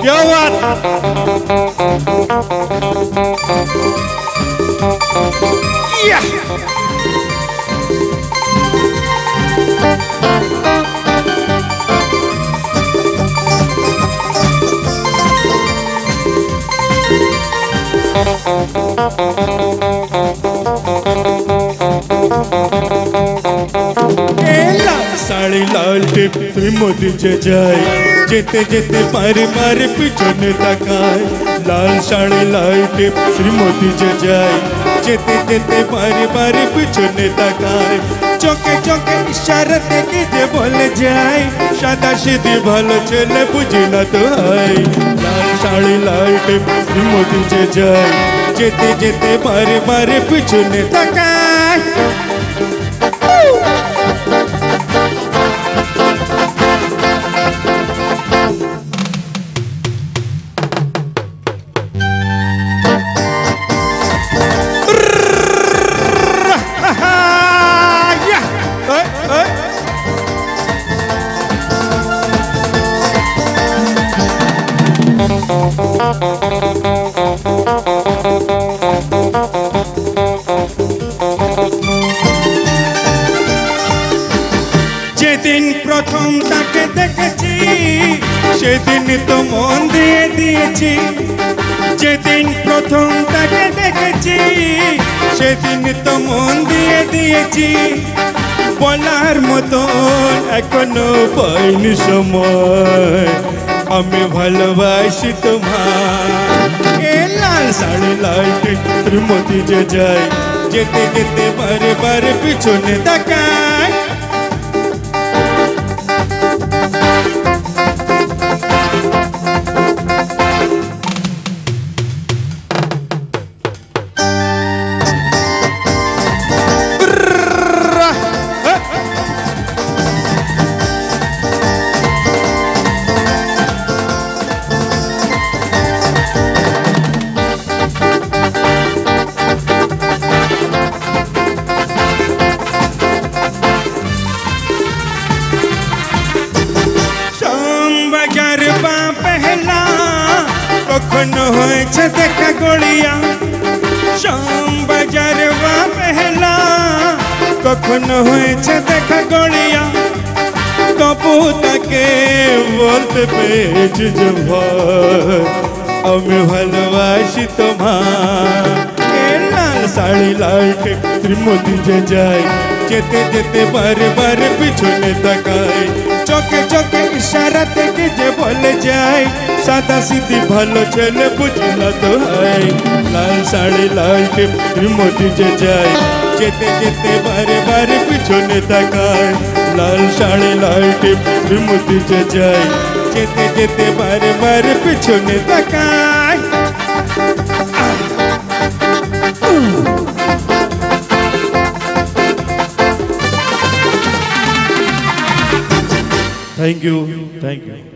क्या बात। साड़ी लाल टिप श्रीमती जय जेते जेते पारे पारे पिछने तकाय लाल साड़ी लाल टिप श्रीमती जय जेते जेते पारे पारे पिछने तकाय चौके चौके इशारा देके जे बोले जाए सादा सीधी भालो चले बुझी ना तो है लाल साड़ी लाल टिप श्रीमती जय जेते जेते पारे पारे पिछने तकाय যেদিন প্রথম তাকে দেখেছি সেদিন তো মন দিয়ে দিয়েছি যেদিন প্রথম তাকে দেখেছি সেদিন তো মন দিয়ে দিয়েছি বলার মতন এখনো পাইনি সময় আমি ভালোবাসি তোমায় লাল শাড়ি লাল টিপ শ্রীমতী জয় যেতে যেতে বারে বারে পিছনে তাকায় पहला कखनो होइछे देखा गलिया शाम बाजारवा पहला कखनो होइछे देखा गलिया तबु ताके बोलते पेज जभर আমি ভালোবাসি তোমায় লাল শাড়ি লাল টিপ শ্রীমতী জয় যেতে যেতে বারে বারে পিছনে তাকায় চোখে চোখে ইশারা থেকে যে বলে যায় সাদা সিধি ভালো ছেলে বুঝলা তো হয় লাল শাড়ি লাল টিপ শ্রীমতী জয় যেতে যেতে বারে বারে পিছনে তাকায় লাল শাড়ি লাল টিপ শ্রীমতী জয় যেতে যেতে বারে বারে পিছনে তাকায় Thank you.